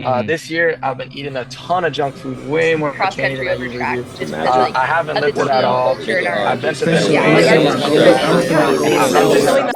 Hmm. This year, I've been eating a ton of junk food, way more cross candy than country I over usually track do. just because like I haven't of the lifted at team all. culture and our I've been to the Thanks for yeah, gym. like letting our me I've in, been my working boy. facilities out. are amazing. I'm So just showing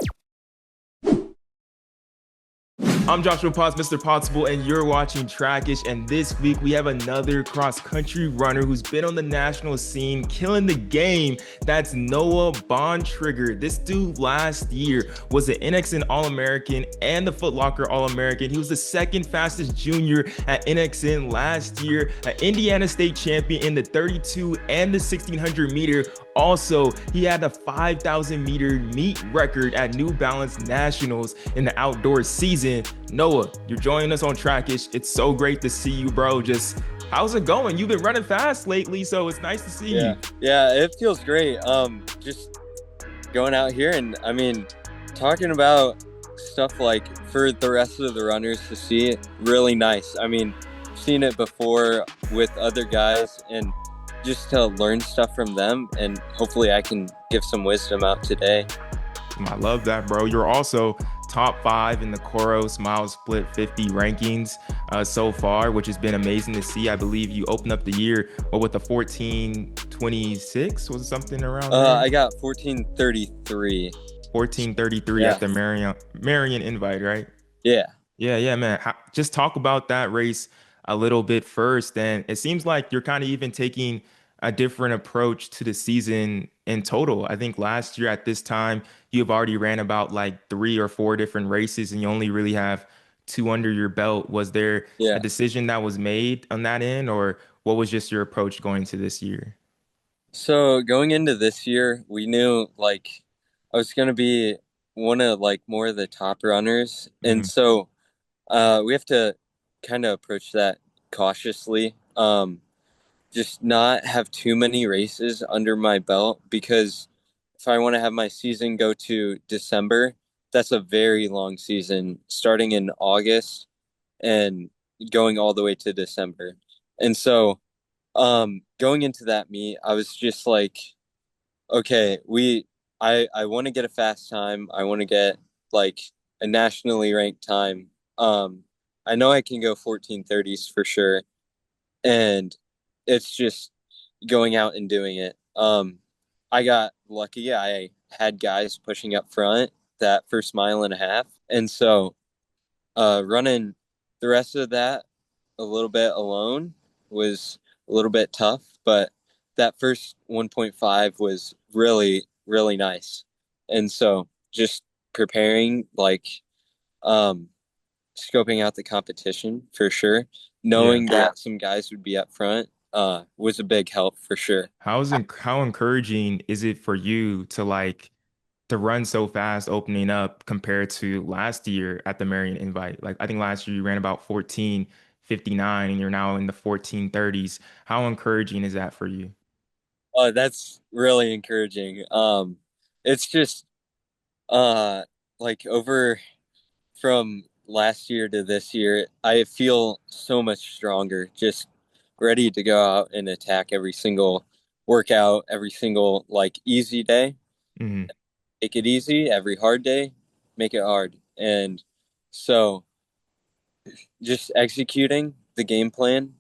I'm Joshua Potts, Mr. Pottsable, and you're watching Trackish. And this week we have another cross-country runner who's been on the national scene, killing the game. That's Noah Bontrager. This dude last year was an NXN All-American and the Foot Locker All-American. He was the second fastest junior at NXN last year, an Indiana State champion in the 32 and the 1600 meter. Also, he had a 5,000 meter meet record at New Balance Nationals in the outdoor season. Noah, you're joining us on Trackish. It's so great to see you, bro. Just how's it going? You've been running fast lately, so it's nice to see Yeah, you. yeah, it feels great. Just going out here and talking about stuff like for the rest of the runners to see, really nice. Seen it before with other guys and just to learn stuff from them, and hopefully I can give some wisdom out today. I love that, bro. You're also top 5 in the Koros MileSplit 50 rankings so far, which has been amazing to see. I believe you opened up the year with a 14:26, was it something around there? I got 14:33. 14:33 Yeah, at the Marion Invite, right? yeah. Yeah, yeah, man. Just talk about that race a little bit first. And it seems like you're kind of even taking a different approach to the season in total. I think last year at this time, you've already ran about like 3 or 4 different races and you only really have 2 under your belt. Was there a Yeah. decision that was made on that end, or what was just your approach going to this year? So going into this year, we knew like I was gonna be one of like more of the top runners, and Mhm. so we have to kind of approach that cautiously. Just not have too many races under my belt because if I want to have my season go to December, that's a very long season, starting in August and going all the way to December. And so going into that meet, I was just like, okay, I want to get a fast time. I want to get like a nationally ranked time. I know I can go 14:30s for sure, and it's just going out and doing it. I got lucky. I had guys pushing up front that first mile and a half, and so running the rest of that a little bit alone was a little bit tough, but that first 1.5 was really, really nice. And so just preparing, like um, scoping out the competition for sure, Yeah. knowing that some guys would be up front was a big help for sure. How encouraging is it for you to to run so fast opening up compared to last year at the Marion Invite? Like I think last year you ran about 14:59 and you're now in the 14:30s. How encouraging is that for you? That's really encouraging. It's just uh, like over from last year to this year, I feel so much stronger, just ready to go out and attack every single workout, every single like easy day, Hmm. make it easy, every hard day, make it hard. And so just executing the game plan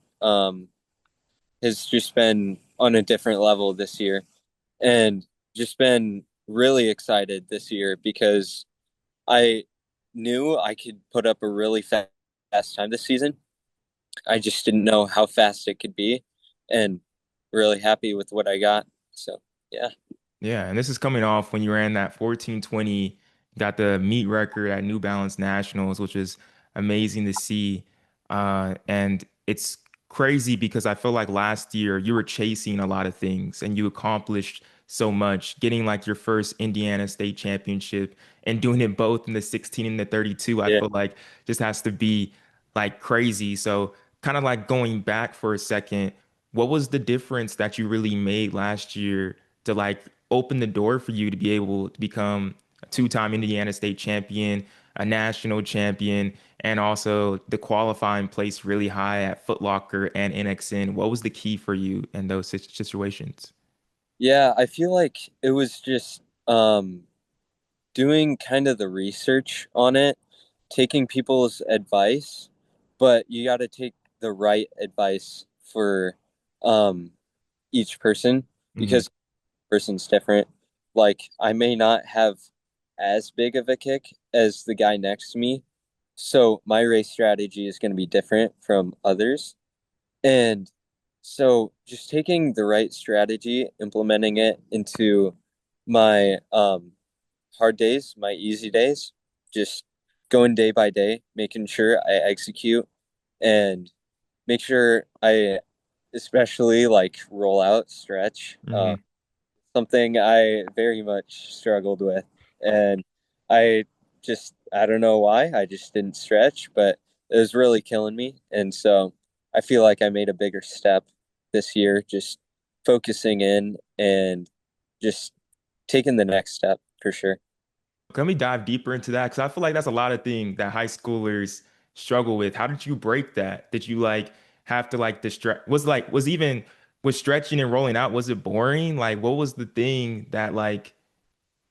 has just been on a different level this year and just been really excited this year because I knew I could put up a really fast time this season. I just didn't know how fast it could be, and really happy with what I got. So yeah, Yeah, and this is coming off when you ran that 14:20, got the meet record at New Balance Nationals, which is amazing to see. And it's crazy because I feel like last year you were chasing a lot of things and you accomplished so much, getting like your first Indiana State championship and doing it both in the 16 and the 32. I yeah. feel like just has to be like crazy. So kind of like going back for a second, what was the difference that you really made last year to like open the door for you to be able to become a 2-time Indiana State champion, a national champion, and also the qualifying place really high at Foot Locker and NXN? What was the key for you in those situations? Yeah, I feel like it was just doing kind of the research on it, taking people's advice, but you got to take the right advice for um each person Hmm. because person's different. Like I may not have as big of a kick as the guy next to me, so my race strategy is going to be different from others. And so just taking the right strategy, implementing it into my hard days, my easy days, just going day by day, making sure I execute and make sure I especially like roll out, stretch. Hmm. Something I very much struggled with. And I don't know why, I just didn't stretch, but it was really killing me. And so I feel like I made a bigger step this year, just focusing in and just taking the next step for sure. Let me dive deeper into that because I feel like that's a lot of things that high schoolers struggle with. How did you break that? Did you like have to like distract? Was stretching and rolling out, was it boring? Like, what was the thing that like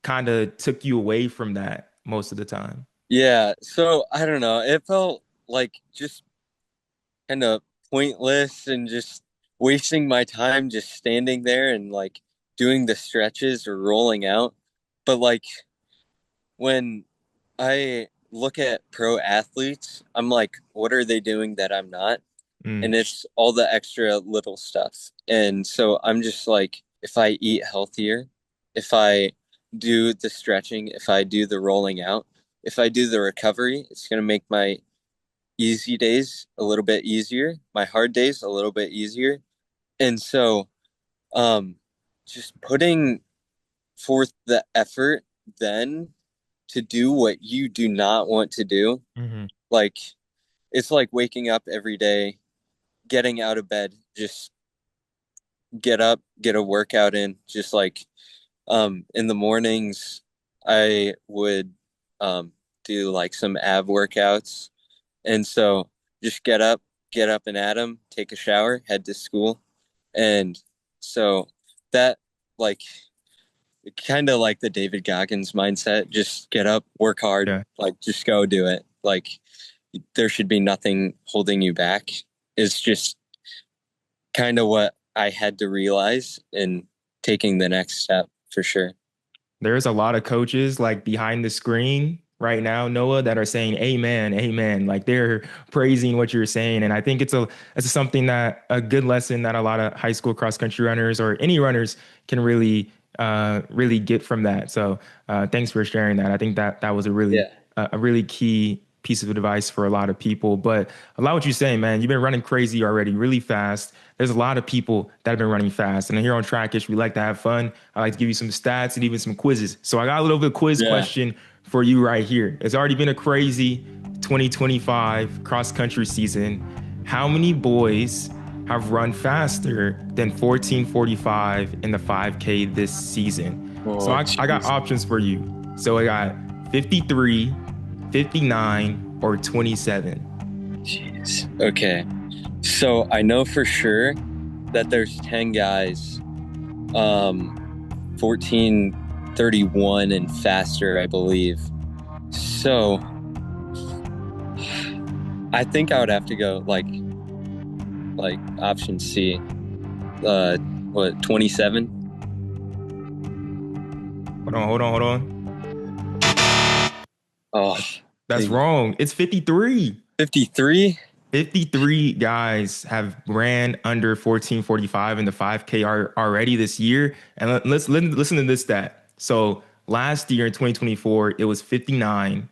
kind of took you away from that most of the time? Yeah, so I don't know. It felt like just kind of pointless and just wasting my time just standing there and like doing the stretches or rolling out. But like when I look at pro athletes, I'm like, what are they doing that I'm not? And Mm, it's all the extra little stuff. And so I'm just like, if I eat healthier, if I do the stretching, if I do the rolling out, if I do the recovery, it's going to make my easy days a little bit easier, my hard days a little bit easier. And so, um, just putting forth the effort then to do what you do not want to do. hmm. Like, it's like waking up every day, getting out of bed, just get up, get a workout in. Just like, in the mornings, I would, um, do like some ab workouts. And so just get up and at 'em, take a shower, head to school. And so that, like, kind of like the David Goggins mindset, just get up, work hard, Yeah. like, just go do it. Like, there should be nothing holding you back. It's just kind of what I had to realize in taking the next step for sure. There's a lot of coaches like behind the screen right now, Noah, that are saying amen, amen. Like they're praising what you're saying. And I think it's something that a good lesson that a lot of high school cross country runners or any runners can really get from that. So thanks for sharing that. I think that was Yeah. a really key piece of advice for a lot of people. But a lot of what you're saying, man, you've been running crazy already, really fast. There's a lot of people that have been running fast. And here on Trackish, we like to have fun. I like to give you some stats and even some quizzes. So I got a little bit of quiz Yeah. question for you right here. It's already been a crazy 2025 cross country season. How many boys have run faster than 14:45 in the 5K this season? So Oh, I got jeez. options for you. So I got 53, 59, or 27. Jeez. Okay. So I know for sure that there's 10 guys, 14:31 and faster, I believe. So I think I would have to go like option C. Uh, what, 27? Hold on. Oh, That's dang. wrong. It's 53. 53? 53 guys have ran under 14:45 in the 5K already this year. And let's listen to this stat. So last year in 2024, it was 59.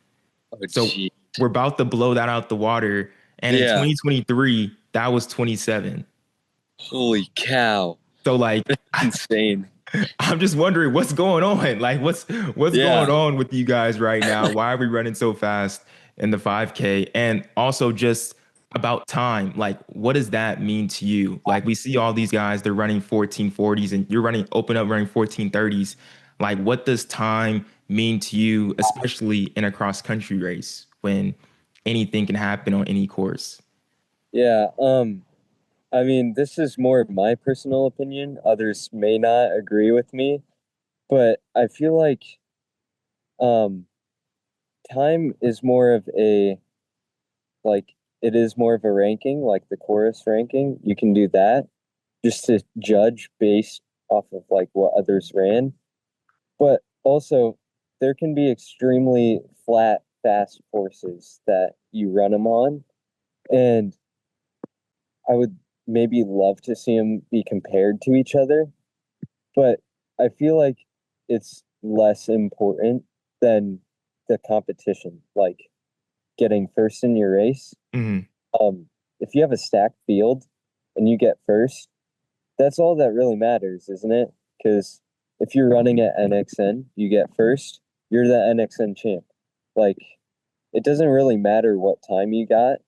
Oh, So gee. we're about to blow that out the water. And in Yeah. 2023, that was 27. Holy cow. So like Insane. I'm just wondering what's going on. Like what's going Yeah. on with you guys right now? Why are we running so fast in the 5K? And also just about time. Like what does that mean to you? Like we see all these guys, they're running 14:40s and you're running open up running 14:30s. Like what does time mean to you, especially in a cross country race when anything can happen on any course? Yeah. I mean, this is more of my personal opinion. Others may not agree with me, but I feel like um time is more of a like it is more of a ranking, like the chorus ranking. You can do that just to judge based off of like what others ran. But also, there can be extremely flat, fast courses that you run them on. And I would maybe love to see them be compared to each other. But I feel like it's less important than the competition, like getting first in your race. Mhm. If you have a stacked field and you get first, that's all that really matters, isn't it? Because if you're running at NXN, you get first, you're the NXN champ. Like, it doesn't really matter what time you got,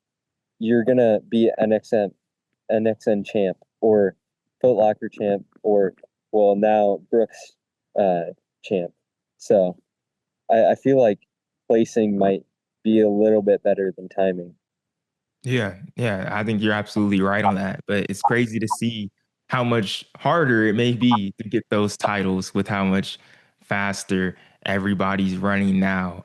you're gonna be NXN champ or Foot Locker champ or well now Brooks champ. So I feel like placing might be a little bit better than timing. Yeah, yeah, I think you're absolutely right on that. But it's crazy to see how much harder it may be to get those titles with how much faster everybody's running now.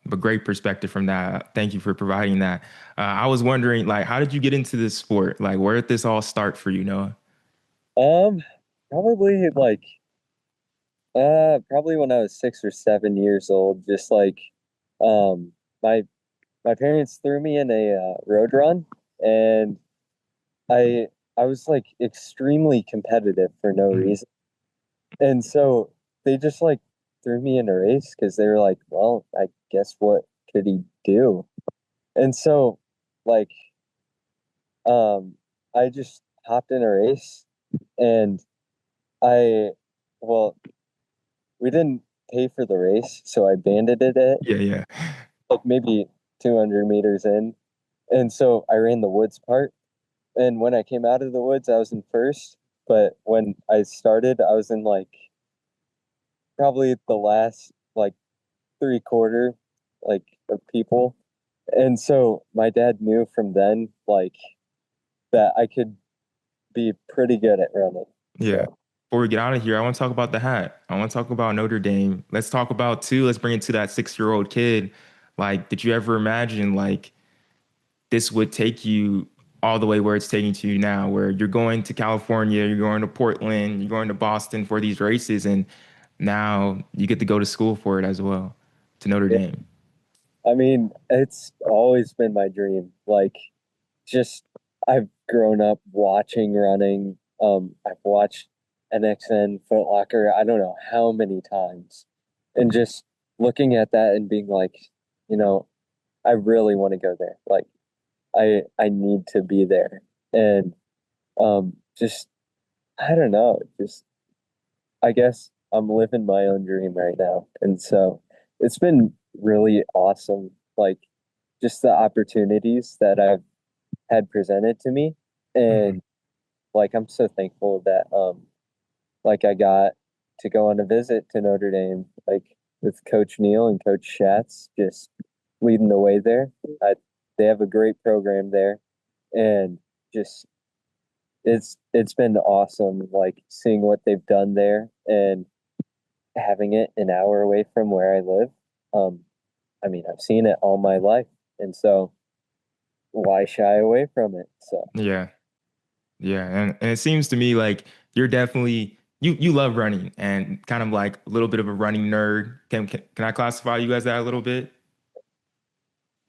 But great perspective from that. Thank you for providing that. I was wondering, like, how did you get into this sport? Like, where did this all start for you, Noah? Um, probably like probably when I was 6 or 7 years old, just like um my my parents threw me in a road run and I I was like extremely competitive for no Mhm. reason. And so they just like threw me in a race because they were like, well, I guess what could he do? And so like um I just hopped in a race and I well, we didn't pay for the race, so I banded it Yeah, yeah. like maybe 200 meters in. And so I ran the woods part. And when I came out of the woods, I was in first. But when I started, I was in like probably the last like three-quarter like of people. And so my dad knew from then like that I could be pretty good at running. Yeah. So Before we get out of here, I want to talk about the hat. I want to talk about Notre Dame. Let's talk about too. Let's bring it to that 6-year-old kid. Like, did you ever imagine like this would take you all the way where it's taking to you now, where you're going to California, you're going to Portland, you're going to Boston for these races, and now you get to go to school for it as well, to Notre yeah, Dame. I mean, it's always been my dream. Like just I've grown up watching running. I've watched NXN Foot Locker, I don't know how many times. And just looking at that and being like, you know, I really want to go there. Like I need to be there. And just I don't know, just I guess I'm living my own dream right now. And so it's been really awesome. Like just the opportunities that I've had presented to me. Mhm. And like I'm so thankful that like I got to go on a visit to Notre Dame, like with Coach Neal and Coach Schatz just leading the way there. I, they have a great program there, and just it's been awesome, like seeing what they've done there and having it an hour away from where I live. Um, I mean, I've seen it all my life, and so why shy away from it? So Yeah, yeah, and it seems to me like you're definitely you love running and kind of like a little bit of a running nerd. Can I classify you as that a little bit?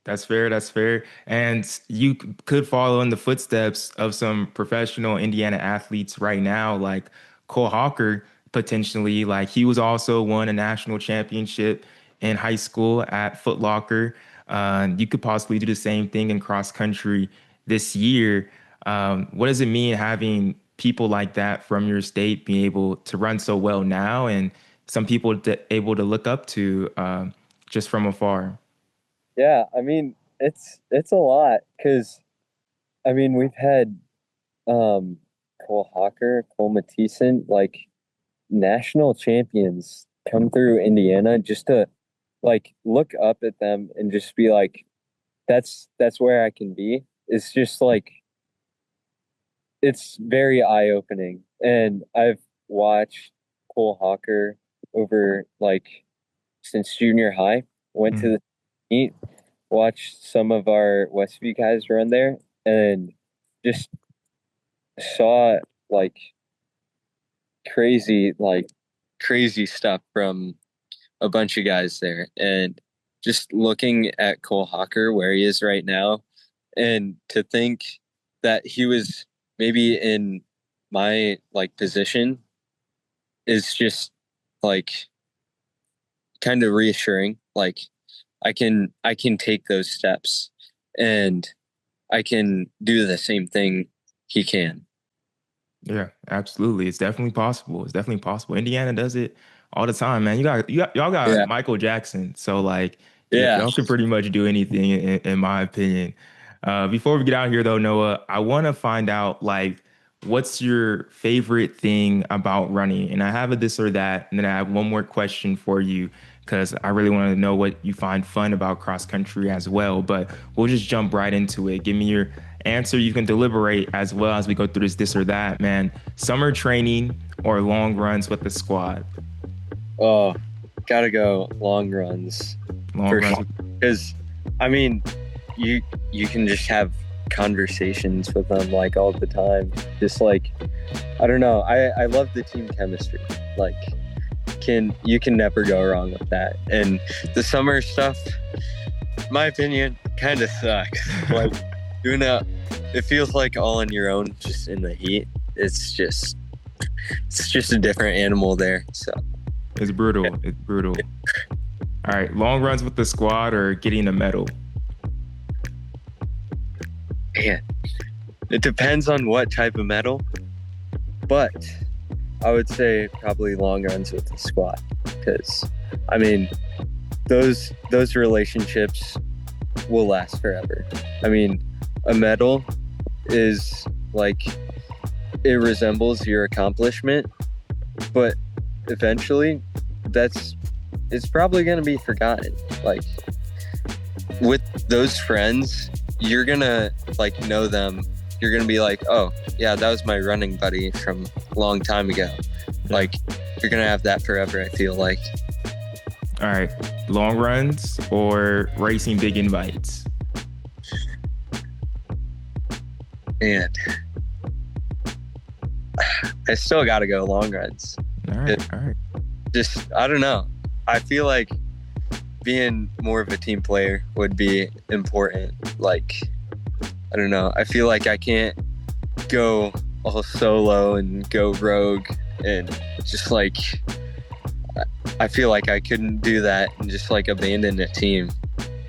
That's fair. That's fair. And you could follow in the footsteps of some professional Indiana athletes right now, like Cole Hocker, potentially. Like he was also won a national championship in high school at Foot Locker. You could possibly do the same thing in cross country this year. What does it mean having people like that from your state being able to run so well now, and some people able to look up to just from afar? yeah, I mean it's a lot because I mean we've had um Cole Hocker, Cole Mathison, like national champions come through Indiana just to like look up at them and just be like, that's where I can be. It's just like it's very eye-opening. And I've watched Cole Hocker over like since junior high, went to the meet, watched some of our Westview guys run there and just saw like crazy stuff from a bunch of guys there. And just looking at Cole Hocker where he is right now, and to think that he was maybe in my position is just kind of reassuring. I can take those steps and I can do the same thing he can. Yeah, absolutely. It's definitely possible. It's definitely possible. Indiana does it all the time, man. Y'all got Yeah. Michael Jackson, so Yeah. y'all can pretty much do anything in my opinion. Before we get out here though, Noah, I want to find out what's your favorite thing about running? And I have a this or that, and then I have one more question for you because I really want to know what you find fun about cross country as well. But we'll just jump right into it. Give me your answer. You can deliberate as well as we go through this or that, man. Summer training or long runs with the squad? Oh, gotta go long runs. Long runs. Because, I mean, you can just have conversations with them all the time. Just I don't know. I love the team chemistry. You can never go wrong with that. And the summer stuff, my opinion, kind of sucks. Doing that, it feels like all on your own, just in the heat. It's just a different animal there. So it's brutal. Yeah. It's brutal. All right, long runs with the squad or getting a medal? Man, it depends on what type of medal, but I would say probably long runs with the squad because, I mean, those relationships will last forever. I mean, a medal is it resembles your accomplishment, but eventually it's probably going to be forgotten. With those friends, you're going to know them. You're going to be oh yeah, that was my running buddy from a long time ago. You're going to have that forever, I feel like. All right. Long runs or racing big invites? And I still got to go long runs. All right. Just, I don't know. I feel like being more of a team player would be important. I don't know. I feel like I can't go all solo and go rogue and just I feel like I couldn't do that and just abandon a team.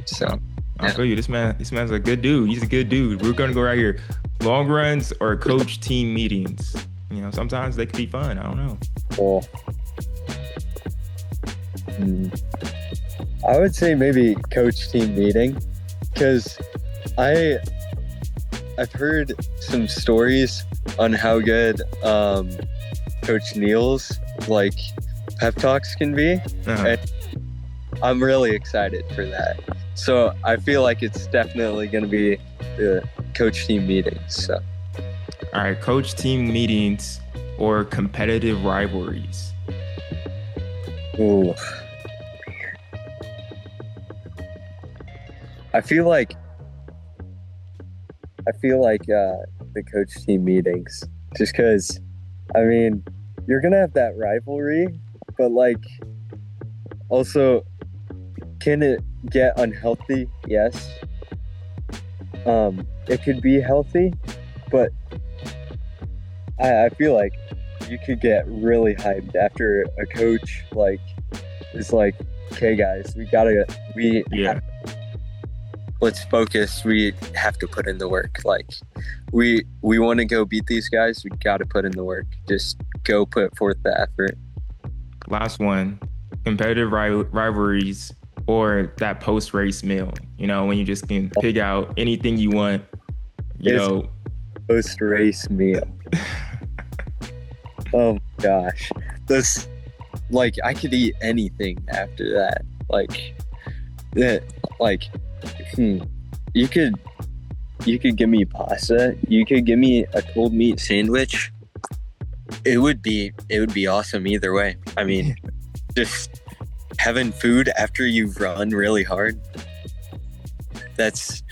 So I feel you. This man's a good dude. He's a good dude. We're gonna go right here. Long runs or coach team meetings? Sometimes they can be fun. I don't know. Well, I would say maybe coach team meeting because I've heard some stories on how good Coach Neal's pep talks can be. Uh-huh. And I'm really excited for that. So I feel like it's definitely going to be the coach team meetings. So. All right, coach team meetings or competitive rivalries? Ooh. I feel like the coach team meetings, just because, I mean, you're going to have that rivalry, but also, can it get unhealthy? Yes. It could be healthy, but I feel like you could get really hyped after a coach is okay guys, let's focus. We have to put in the work. We want to go beat these guys. We got to put in the work. Just go put forth the effort. Last one, competitive rivalries or that post-race meal. When you just can pick out anything you want. Post-race meal. Oh my gosh, this I could eat anything after that. You could give me pasta. You could give me a cold meat sandwich. It would be awesome either way. I mean, just having food after you've run really hard. that's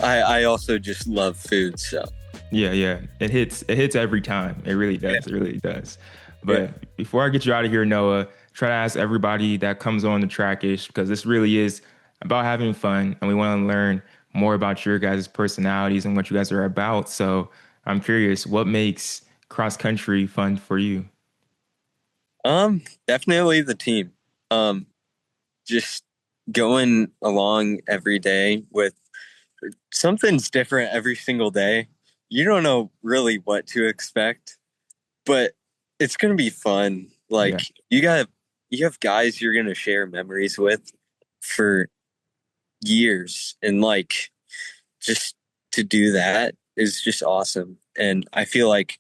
I also just love food. So Yeah. It hits every time. It really does. yeah, It really does. yeah. But before I get you out of here, Noah, try to ask everybody that comes on the Trackish, because this really is about having fun and we want to learn more about your guys' personalities and what you guys are about. So I'm curious, what makes cross country fun for you? Definitely the team. Um, just going along every day with something's different every single day. You don't know really what to expect, but it's gonna be fun. Yeah, Like you have guys you're gonna share memories with for years, and like just to do that is just awesome. And I feel like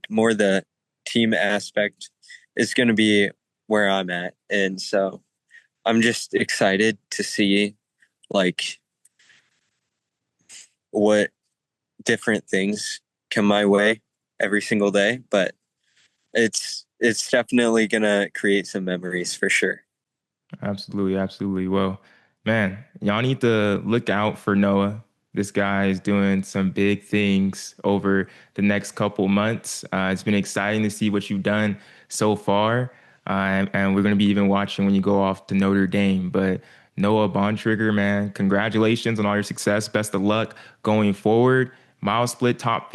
more the team aspect is gonna be where I'm at, and so I'm just excited to see like what different things come my way every single day, but it's definitely gonna create some memories for sure. absolutely, absolutely. Well, man, y'all need to look out for Noah. This guy is doing some big things over the next couple months. It's been exciting to see what you've done so far. And we're going to be even watching when you go off to Notre Dame. But Noah Bontrager, man, congratulations on all your success. Best of luck going forward. MileSplit top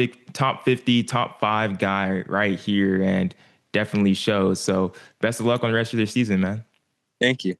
50, top five guy right here, and definitely shows. So best of luck on the rest of the season, man. Thank you.